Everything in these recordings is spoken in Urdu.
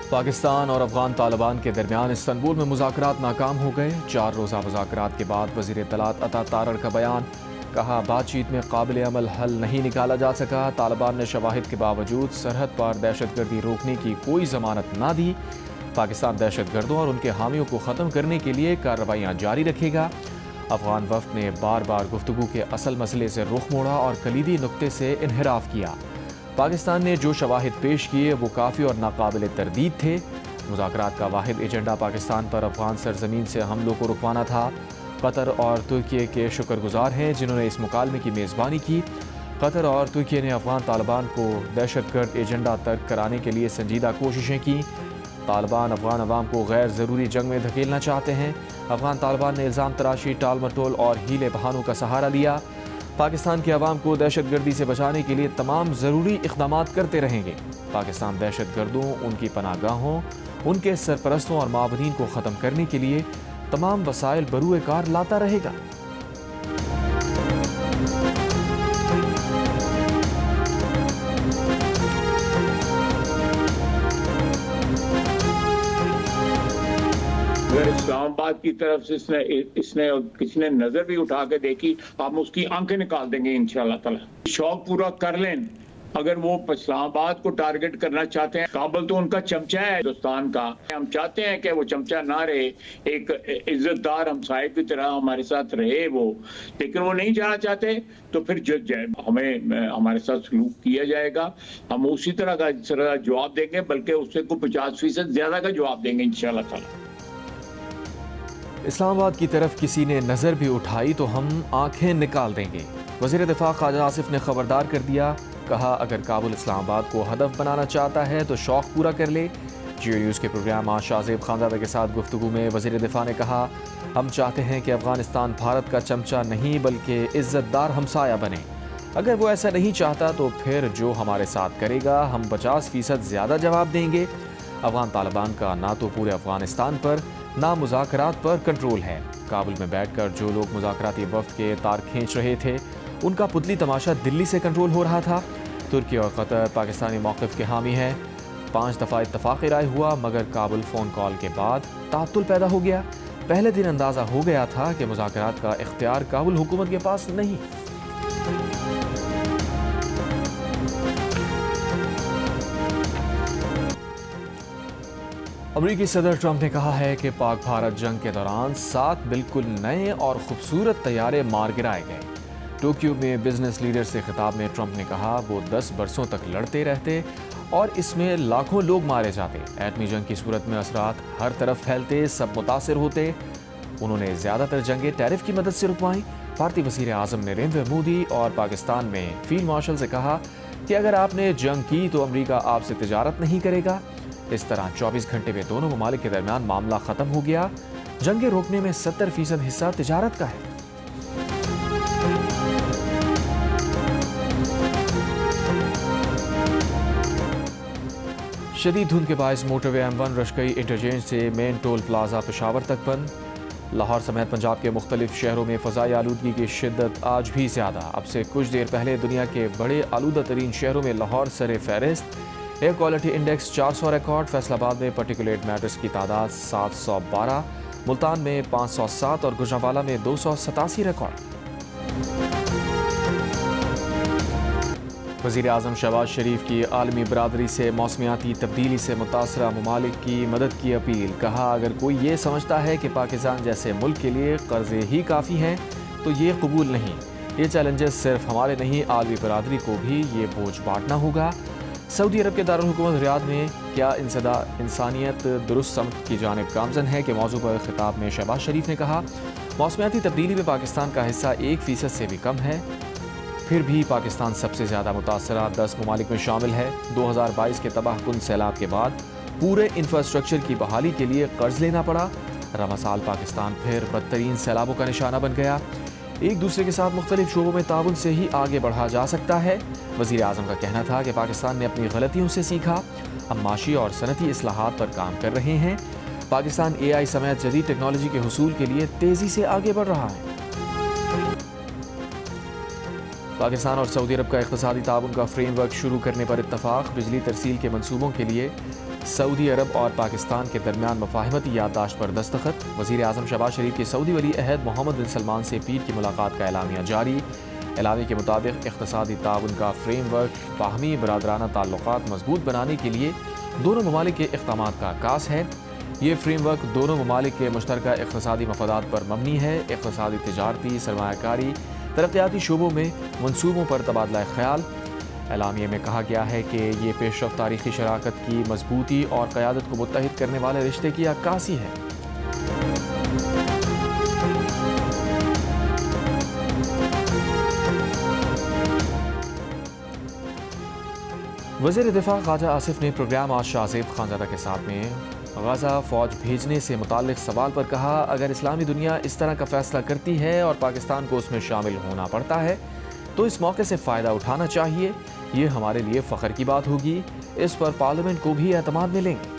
پاکستان اور افغان طالبان کے درمیان استنبول میں مذاکرات ناکام ہو گئے۔ 4 روزہ مذاکرات کے بعد وزیر اطلاعات عطا تارڑ کا بیان، کہا بات چیت میں قابل عمل حل نہیں نکالا جا سکا۔ طالبان نے شواہد کے باوجود سرحد پار دہشت گردی روکنے کی کوئی ضمانت نہ دی۔ پاکستان دہشت گردوں اور ان کے حامیوں کو ختم کرنے کے لیے کارروائیاں جاری رکھے گا۔ افغان وفد نے بار بار گفتگو کے اصل مسئلے سے رخ موڑا اور کلیدی نقطے سے انحراف کیا۔ پاکستان نے جو شواہد پیش کیے وہ کافی اور ناقابل تردید تھے۔ مذاکرات کا واحد ایجنڈا پاکستان پر افغان سرزمین سے حملوں کو رکوانا تھا۔ قطر اور ترکی کے شکر گزار ہیں جنہوں نے اس مکالمے کی میزبانی کی۔ قطر اور ترکی نے افغان طالبان کو دہشت گرد ایجنڈا ترک کرانے کے لیے سنجیدہ کوششیں کی۔ طالبان افغان عوام کو غیر ضروری جنگ میں دھکیلنا چاہتے ہیں۔ افغان طالبان نے الزام تراشی، ٹال مٹول اور ہیلے بہانوں کا سہارا لیا۔ پاکستان کے عوام کو دہشت گردی سے بچانے کے لیے تمام ضروری اقدامات کرتے رہیں گے۔ پاکستان دہشت گردوں، ان کی پناہ گاہوں، ان کے سرپرستوں اور معاونین کو ختم کرنے کے لیے تمام وسائل بروئے کار لاتا رہے گا۔ اگر اسلام آباد کی طرف سے اس نے کسی نے نظر بھی اٹھا کے دیکھی، ہم اس کی آنکھیں نکال دیں گے انشاءاللہ تعالی۔ شوق پورا کر لیں۔ اگر وہ اسلام آباد کو ٹارگٹ کرنا چاہتے ہیں، کابل تو ان کا چمچہ ہے ہندوستان کا۔ ہم چاہتے ہیں کہ وہ چمچہ نہ رہے، ایک عزت دار ہمسائے کی طرح ہمارے ساتھ رہے وہ، لیکن وہ نہیں جانا چاہتے تو پھر ہمیں ہمارے ساتھ سلوک کیا جائے گا۔ ہم اسی طرح کا جواب دیں گے، بلکہ اس سے کوئی 50% زیادہ کا جواب دیں گے انشاءاللہ تعالی۔ اسلام آباد کی طرف کسی نے نظر بھی اٹھائی تو ہم آنکھیں نکال دیں گے۔ وزیر دفاع خواجہ آصف نے خبردار کر دیا، کہا اگر کابل اسلام آباد کو ہدف بنانا چاہتا ہے تو شوق پورا کر لے۔ جیو نیوز کے پروگرام شاہ زیب خانزادہ کے ساتھ گفتگو میں وزیر دفاع نے کہا، ہم چاہتے ہیں کہ افغانستان بھارت کا چمچہ نہیں بلکہ عزت دار ہمسایہ بنے۔ اگر وہ ایسا نہیں چاہتا تو پھر جو ہمارے ساتھ کرے گا ہم 50% زیادہ جواب دیں گے۔ افغان طالبان کا نہ تو پورے افغانستان پر نہ مذاکرات پر کنٹرول ہے۔ کابل میں بیٹھ کر جو لوگ مذاکراتی وفد کے تار کھینچ رہے تھے ان کا پتلی تماشا دلی سے کنٹرول ہو رہا تھا۔ ترکی اور قطر پاکستانی موقف کے حامی ہیں۔ 5 دفعہ اتفاق رائے ہوا مگر کابل فون کال کے بعد تعطل پیدا ہو گیا۔ پہلے دن اندازہ ہو گیا تھا کہ مذاکرات کا اختیار کابل حکومت کے پاس نہیں۔ امریکی صدر ٹرمپ نے کہا ہے کہ پاک بھارت جنگ کے دوران 7 بالکل نئے اور خوبصورت طیارے مار گرائے گئے۔ ٹوکیو میں بزنس لیڈر سے خطاب میں ٹرمپ نے کہا وہ 10 برسوں تک لڑتے رہتے اور اس میں لاکھوں لوگ مارے جاتے۔ ایٹمی جنگ کی صورت میں اثرات ہر طرف پھیلتے، سب متاثر ہوتے۔ انہوں نے زیادہ تر جنگیں ٹیرف کی مدد سے رکوائیں۔ بھارتی وزیر اعظم نریندر مودی اور پاکستان میں فیلڈ مارشل سے کہا کہ اگر آپ نے جنگ کی تو امریکہ آپ سے تجارت نہیں کرے گا۔ اس طرح 24 گھنٹے میں دونوں ممالک کے درمیان معاملہ ختم ہو گیا۔ جنگیں روکنے میں 70% حصہ تجارت کا ہے۔ شدید دھند کے باعث موٹر وے M1 رشکئی انٹرچینج سے مین ٹول پلازا پشاور تک بند۔ لاہور سمیت پنجاب کے مختلف شہروں میں فضائی آلودگی کی شدت آج بھی زیادہ۔ اب سے کچھ دیر پہلے دنیا کے بڑے آلودہ ترین شہروں میں لاہور سر فہرست۔ Air quality index 400 record. Faisal آباد میں پرٹیکولیٹ میٹرز کی تعداد 712، ملتان میں 507 اور گجرانوالہ میں 287 ریکارڈ۔ وزیر اعظم شہباز شریف کی عالمی برادری سے موسمیاتی تبدیلی سے متاثرہ ممالک کی مدد کی اپیل۔ کہا اگر کوئی یہ سمجھتا ہے کہ پاکستان جیسے ملک کے لیے قرضے ہی کافی ہیں تو یہ قبول نہیں۔ یہ چیلنجز صرف ہمارے نہیں، عالمی برادری کو بھی یہ بوجھ بانٹنا ہوگا۔ سعودی عرب کے دارالحکومت ریاض میں کیا انسانیت درست سمت کی جانب گامزن ہے کہ موضوع پر خطاب میں شہباز شریف نے کہا موسمیاتی تبدیلی میں پاکستان کا حصہ 1% سے بھی کم ہے، پھر بھی پاکستان سب سے زیادہ متاثرہ 10 ممالک میں شامل ہے۔ 2022 کے تباہ کن سیلاب کے بعد پورے انفراسٹرکچر کی بحالی کے لیے قرض لینا پڑا۔ رواں سال پاکستان پھر بدترین سیلابوں کا نشانہ بن گیا۔ ایک دوسرے کے ساتھ مختلف شعبوں میں تعاون سے ہی آگے بڑھا جا سکتا ہے۔ وزیر اعظم کا کہنا تھا کہ پاکستان نے اپنی غلطیوں سے سیکھا، ہم معاشی اور صنعتی اصلاحات پر کام کر رہے ہیں۔ پاکستان AI سمیت جدید ٹیکنالوجی کے حصول کے لیے تیزی سے آگے بڑھ رہا ہے۔ پاکستان اور سعودی عرب کا اقتصادی تعاون کا فریم ورک شروع کرنے پر اتفاق۔ بجلی ترسیل کے منصوبوں کے لیے سعودی عرب اور پاکستان کے درمیان مفاہمتی یادداشت پر دستخط۔ وزیر اعظم شہباز شریف کی سعودی ولی عہد محمد بن سلمان سے پیر کی ملاقات کا اعلامیہ جاری۔ اعلامیہ کے مطابق اقتصادی تعاون کا فریم ورک باہمی برادرانہ تعلقات مضبوط بنانے کے لیے دونوں ممالک کے اقدامات کا عکاس ہے۔ یہ فریم ورک دونوں ممالک کے مشترکہ اقتصادی مفادات پر مبنی ہے۔ اقتصادی، تجارتی، سرمایہ کاری، ترقیاتی شعبوں میں منصوبوں پر تبادلہ خیال۔ اعلامیہ میں کہا گیا ہے کہ یہ پیش رفت تاریخی شراکت کی مضبوطی اور قیادت کو متحد کرنے والے رشتے کی عکاسی ہے۔ وزیر دفاع خواجہ آصف نے پروگرام آج شاہ زیب خانزادہ کے ساتھ میں غزہ فوج بھیجنے سے متعلق سوال پر کہا، اگر اسلامی دنیا اس طرح کا فیصلہ کرتی ہے اور پاکستان کو اس میں شامل ہونا پڑتا ہے تو اس موقع سے فائدہ اٹھانا چاہیے۔ یہ ہمارے لیے فخر کی بات ہوگی، اس پر پارلیمنٹ کو بھی اعتماد ملیں گے۔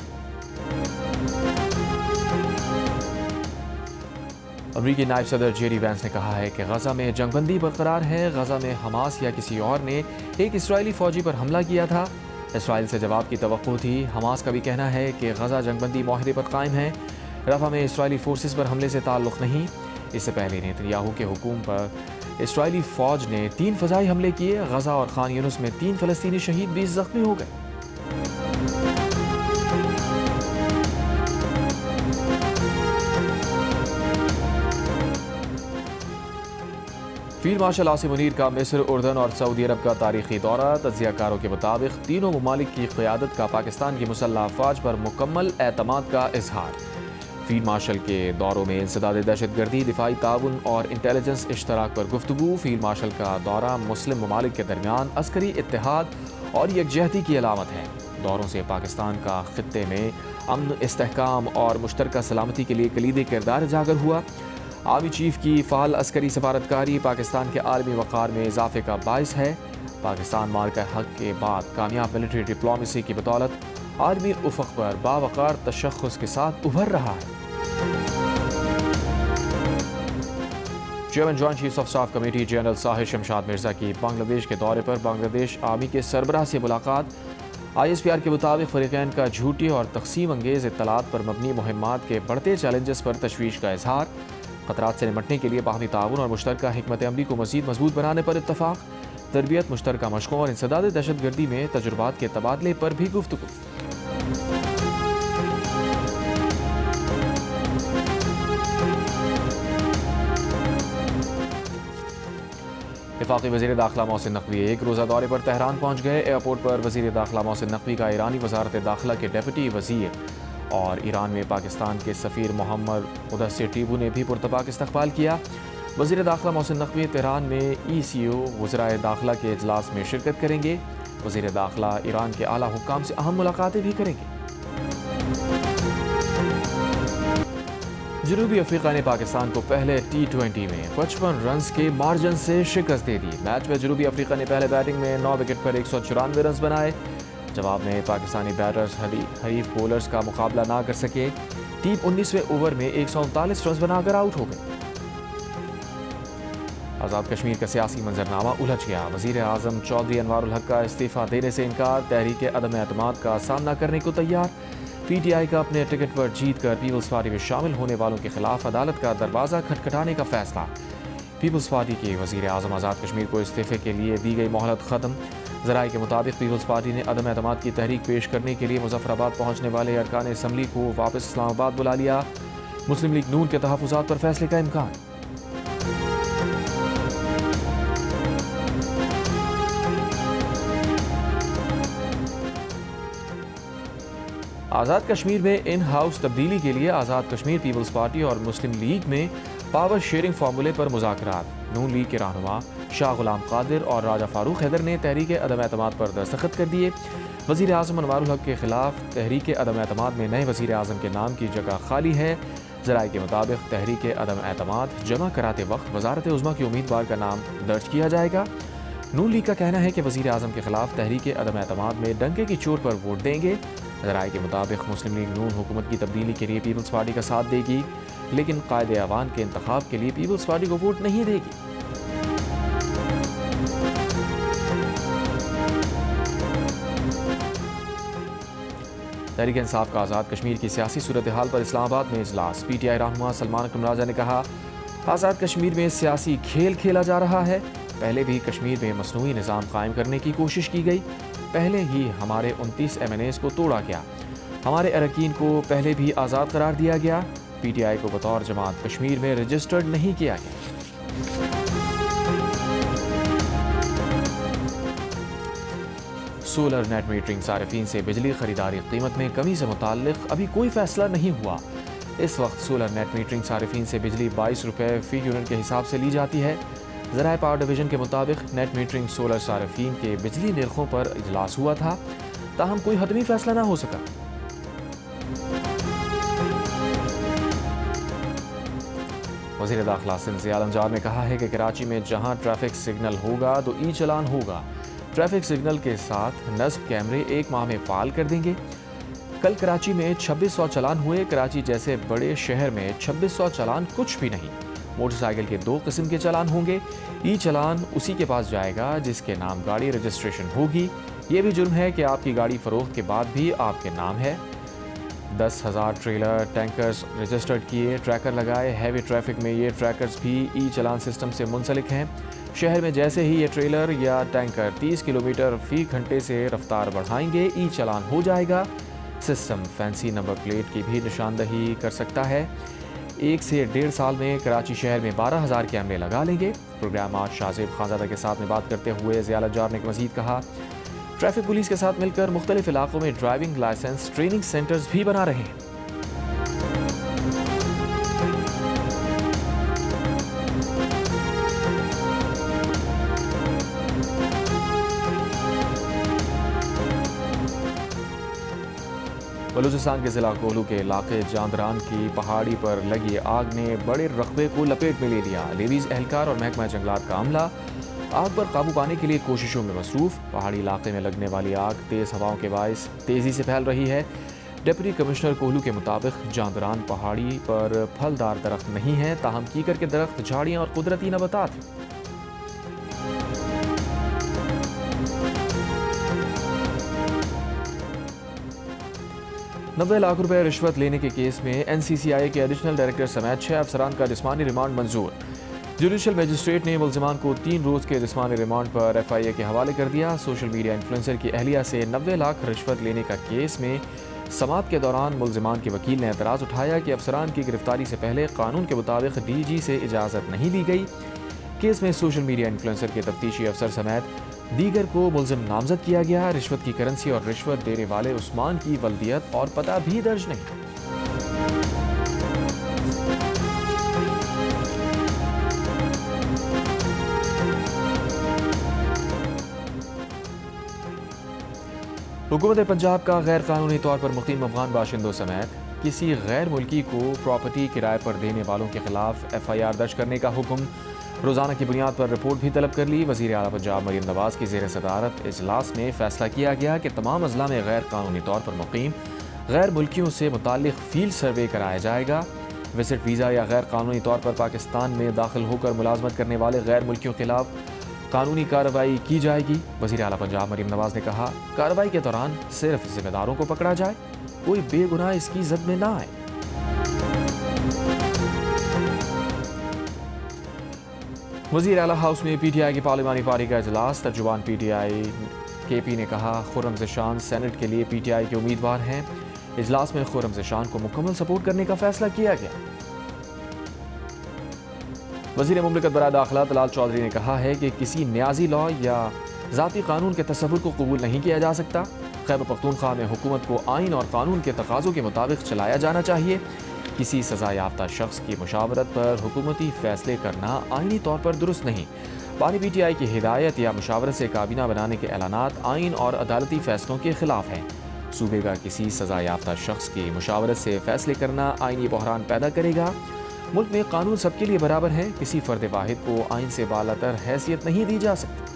امریکی نائب صدر جے ڈی وینس نے کہا ہے کہ غزہ میں جنگ بندی برقرار ہے۔ غزہ میں حماس یا کسی اور نے ایک اسرائیلی فوجی پر حملہ کیا تھا، اسرائیل سے جواب کی توقع تھی۔ حماس کا بھی کہنا ہے کہ غزہ جنگ بندی معاہدے پر قائم ہے، رفح میں اسرائیلی فورسز پر حملے سے تعلق نہیں۔ اس سے پہلے نیتن یاہو کے حکم پر اسرائیلی فوج نے 3 فضائی حملے کیے۔ غزہ اور خان یونس میں 3 فلسطینی شہید، 20 زخمی ہو گئے۔ فیلڈ مارشل عاصم منیر کا مصر، اردن اور سعودی عرب کا تاریخی دورہ۔ تجزیہ کاروں کے مطابق تینوں ممالک کی قیادت کا پاکستان کی مسلح افواج پر مکمل اعتماد کا اظہار۔ فیلڈ مارشل کے دوروں میں انسداد دہشت گردی، دفاعی تعاون اور انٹیلیجنس اشتراک پر گفتگو۔ فیلڈ مارشل کا دورہ مسلم ممالک کے درمیان عسکری اتحاد اور یکجہتی کی علامت ہے۔ دوروں سے پاکستان کا خطے میں امن، استحکام اور مشترکہ سلامتی کے لیے کلیدی کردار اجاگر ہوا۔ آرمی چیف کی فعال عسکری سفارتکاری پاکستان کے عالمی وقار میں اضافے کا باعث ہے۔ پاکستان مارکہ حق کے بعد کامیاب ملٹری ڈپلومیسی کی بدولت عالمی افق پر باوقار تشخص کے ساتھ ابھر رہا ہے۔ Chairman joint chiefs of staff committee general Sahir Shamshad Mirza کی بنگلہ دیش کے دورے پر بنگلہ دیش آرمی کے سربراہ سے ملاقات۔ آئی ایس پی آر کے مطابق فریقین کا جھوٹی اور تقسیم انگیز اطلاعات پر مبنی مہمات کے بڑھتے چیلنجز پر تشویش کا اظہار۔ خطرات سے نمٹنے کے لیے باہمی تعاون اور مشترکہ حکمت عملی کو مزید مضبوط بنانے پر اتفاق۔ تربیت، مشترکہ مشقوں اور انسداد دہشت گردی میں تجربات کے تبادلے پر بھی گفتگو۔ وفاقی وزیر داخلہ محسن نقوی ایک روزہ دورے پر تہران پہنچ گئے۔ ایئرپورٹ پر وزیر داخلہ محسن نقوی کا ایرانی وزارت داخلہ کے ڈپٹی وزیر اور ایران میں پاکستان کے سفیر محمد مدثر ٹیبو نے بھی پرتپاک استقبال کیا۔ وزیر داخلہ محسن نقوی تہران میں ای سی او وزرائے داخلہ کے اجلاس میں شرکت کریں گے۔ وزیر داخلہ ایران کے اعلیٰ حکام سے اہم ملاقاتیں بھی کریں گے۔ جنوبی افریقہ نے پاکستان کو پہلے T20 میں 55 رنز کے مارجن سے شکست دے دی۔ میچ میں جنوبی افریقہ نے پہلے بیٹنگ میں 9 وکٹ پر 194 رنز بنائے۔ جواب میں پاکستانی بیٹرز حریف بولرز کا مقابلہ نہ کر سکے۔ ٹیم 19ویں اوور میں 139 رنز بنا کر آؤٹ ہو گئی۔ آزاد کشمیر کا سیاسی منظرنامہ الجھ گیا۔ وزیر اعظم چودھری انوار الحق کا استعفیٰ دینے سے انکار، تحریک عدم اعتماد کا سامنا کرنے کو تیار۔ پی ٹی آئی کا اپنے ٹکٹ پر جیت کر پیپلز پارٹی میں شامل ہونے والوں کے خلاف عدالت کا دروازہ کھٹکھٹانے کا فیصلہ۔ پیپلز پارٹی کے وزیر اعظم آزاد کشمیر کو استعفے کے لیے دی گئی مہلت ختم۔ ذرائع کے مطابق پیپلز پارٹی نے عدم اعتماد کی تحریک پیش کرنے کے لیے مظفر آباد پہنچنے والے ارکان اسمبلی کو واپس اسلام آباد بلا لیا۔ مسلم لیگ نون کے تحفظات پر فیصلے کا امکان۔ آزاد کشمیر میں ان ہاؤس تبدیلی کے لیے آزاد کشمیر پیپلز پارٹی اور مسلم لیگ میں پاور شیئرنگ فارمولے پر مذاکرات۔ نون لیگ کے رہنما شاہ غلام قادر اور راجہ فاروق حیدر نے تحریک عدم اعتماد پر دستخط کر دیے۔ وزیر اعظم انوار الحق کے خلاف تحریک عدم اعتماد میں نئے وزیر اعظم کے نام کی جگہ خالی ہے۔ ذرائع کے مطابق تحریک عدم اعتماد جمع کراتے وقت وزارت عظمیٰ کے امیدوار کا نام درج کیا جائے گا۔ نون لیگ کا کہنا ہے کہ وزیر اعظم کے خلاف تحریک عدم اعتماد میں ڈنکے کی چوٹ پر ووٹ دیں گے۔ ذرائع کے مطابق مسلم لیگ نون حکومت کی تبدیلی کے لیے پیپلز پارٹی کا ساتھ دے گی، لیکن قائد اعوان کے انتخاب کے لیے پیپلز پارٹی کو ووٹ نہیں دے گی۔ تحریک انصاف کا آزاد کشمیر کی سیاسی صورتحال پر اسلام آباد میں اجلاس۔ پی ٹی آئی رہنما سلمان اکرم راجہ نے کہا آزاد کشمیر میں سیاسی کھیل کھیلا جا رہا ہے۔ پہلے بھی کشمیر میں مصنوعی نظام قائم کرنے کی کوشش کی گئی، پہلے ہی ہمارے 29 MNAs کو توڑا گیا، ہمارے اراکین کو پہلے بھی آزاد قرار دیا گیا، پی ٹی آئی کو بطور جماعت کشمیر میں رجسٹرڈ نہیں کیا گیا۔ سولر نیٹ میٹرنگ صارفین سے بجلی خریداری قیمت میں کمی سے متعلق ابھی کوئی فیصلہ نہیں ہوا۔ اس وقت سولر نیٹ میٹرنگ صارفین سے بجلی 22 روپے فی یونٹ کے حساب سے لی جاتی ہے۔ ذرائع پاور ڈویژن کے مطابق نیٹ میٹرنگ سولر صارفین کے بجلی نرخوں پر اجلاس ہوا تھا، تاہم کوئی حتمی فیصلہ نہ ہو سکا۔ وزیر داخلہ سندھ ضیاء الانجار نے کہا ہے کہ کراچی میں جہاں ٹریفک سگنل ہوگا تو ای چلان ہوگا۔ ٹریفک سگنل کے ساتھ نصب کیمرے 1 ماہ میں فعال کر دیں گے۔ کل کراچی میں 2600 چلان ہوئے۔ کراچی جیسے بڑے شہر میں 2600 چلان کچھ بھی نہیں۔ موٹر سائیکل کے 2 قسم کے چلان ہوں گے۔ ای چلان اسی کے پاس جائے گا جس کے نام گاڑی رجسٹریشن ہوگی۔ یہ بھی جرم ہے کہ آپ کی گاڑی فروخت کے بعد بھی آپ کے نام ہے۔ 10,000 ٹریلر ٹینکرز رجسٹرڈ کیے، ٹریکر لگائے۔ ہیوی ٹریفک میں یہ ٹریکرز بھی ای چلان سسٹم سے منسلک ہیں۔ شہر میں جیسے ہی یہ ٹریلر یا ٹینکر 30 کلومیٹر فی گھنٹے سے رفتار بڑھائیں گے، ای چلان ہو جائے گا۔ سسٹم فینسی نمبر پلیٹ کی بھی نشاندہی کر سکتا ہے۔ 1 سے 1.5 سال میں کراچی شہر میں 12,000 کیمرے لگا لیں گے۔ پروگرام آج شاہزیب خانزادہ کے ساتھ میں بات کرتے ہوئے ضیاء الانجار نے مزید کہا ٹریفک پولیس کے ساتھ مل کر مختلف علاقوں میں ڈرائیونگ لائسنس ٹریننگ سینٹرز بھی بنا رہے ہیں۔ بلوچستان کے ضلع کوہلو کے علاقے جاندران کی پہاڑی پر لگی آگ نے بڑے رقبے کو لپیٹ میں لے لیا۔ لیویز اہلکار اور محکمہ جنگلات کا عملہ آگ پر قابو پانے کے لیے کوششوں میں مصروف۔ پہاڑی علاقے میں لگنے والی آگ تیز ہواؤں کے باعث تیزی سے پھیل رہی ہے۔ ڈپٹی کمشنر کوہلو کے مطابق جاندران پہاڑی پر پھلدار درخت نہیں ہیں، تاہم کیکر کے درخت، جھاڑیاں اور قدرتی نباتات ہیں۔ 90 لاکھ روپے رشوت لینے کے کیس میں NCCI کے ایڈیشنل ڈائریکٹر سمیت 6 افسران کا جسمانی ریمانڈ منظور۔ جوڈیشل میجسٹریٹ نے ملزمان کو 3 روز کے جسمانی ریمانڈ پر FIA کے حوالے کر دیا۔ سوشل میڈیا انفلوئنسر کی اہلیہ سے 90 لاکھ رشوت لینے کا کیس میں سماعت کے دوران ملزمان کے وکیل نے اعتراض اٹھایا کہ افسران کی گرفتاری سے پہلے قانون کے مطابق DG سے اجازت نہیں دی گئی۔ کیس میں سوشل میڈیا انفلوئنسر کے تفتیشی افسر سمیت دیگر کو ملزم نامزد کیا گیا۔ رشوت کی کرنسی اور رشوت دینے والے عثمان کی ولدیت اور پتہ بھی درج نہیں۔ حکومت پنجاب کا غیر قانونی طور پر مقیم افغان باشندوں سمیت کسی غیر ملکی کو پراپرٹی کرائے پر دینے والوں کے خلاف FIR درج کرنے کا حکم۔ روزانہ کی بنیاد پر رپورٹ بھی طلب کر لی۔ وزیر اعلیٰ پنجاب مریم نواز کی زیر صدارت اجلاس میں فیصلہ کیا گیا کہ تمام اضلاع میں غیر قانونی طور پر مقیم غیر ملکیوں سے متعلق فیلڈ سروے کرایا جائے گا۔ وزٹ ویزا یا غیر قانونی طور پر پاکستان میں داخل ہو کر ملازمت کرنے والے غیر ملکیوں کے خلاف قانونی کارروائی کی جائے گی۔ وزیر اعلیٰ پنجاب مریم نواز نے کہا کارروائی کے دوران صرف ذمہ داروں کو پکڑا جائے، کوئی بے گناہ اس کی زد میں نہ آئے۔ وزیر اعلیٰ ہاؤس میں PTI کی پارلیمانی پارٹی کا اجلاس۔ ترجمان PTI KP نے کہا خرم زشان سینٹ کے لیے PTI کے امیدوار ہیں۔ اجلاس میں خرم زشان کو مکمل سپورٹ کرنے کا فیصلہ کیا گیا۔ وزیر مملکت برائے داخلہ طلال چودھری نے کہا ہے کہ کسی نیازی لاء یا ذاتی قانون کے تصور کو قبول نہیں کیا جا سکتا۔ خیبر پختونخوا میں حکومت کو آئین اور قانون کے تقاضوں کے مطابق چلایا جانا چاہیے۔ کسی سزا یافتہ شخص کی مشاورت پر حکومتی فیصلے کرنا آئینی طور پر درست نہیں۔ بانی PTI کی ہدایت یا مشاورت سے کابینہ بنانے کے اعلانات آئین اور عدالتی فیصلوں کے خلاف ہیں۔ صوبے کا کسی سزا یافتہ شخص کی مشاورت سے فیصلے کرنا آئینی بحران پیدا کرے گا۔ ملک میں قانون سب کے لیے برابر ہے، کسی فرد واحد کو آئین سے بالاتر حیثیت نہیں دی جا سکتی۔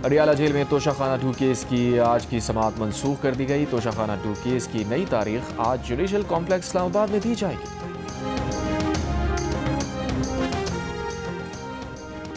اڈیالہ جیل میں توشہ خانہ 2 کیس کی آج کی سماعت منسوخ کر دی گئی۔ توشہ خانہ 2 کیس کی نئی تاریخ آج جوڈیشل کمپلیکس اسلام آباد میں دی جائے گی۔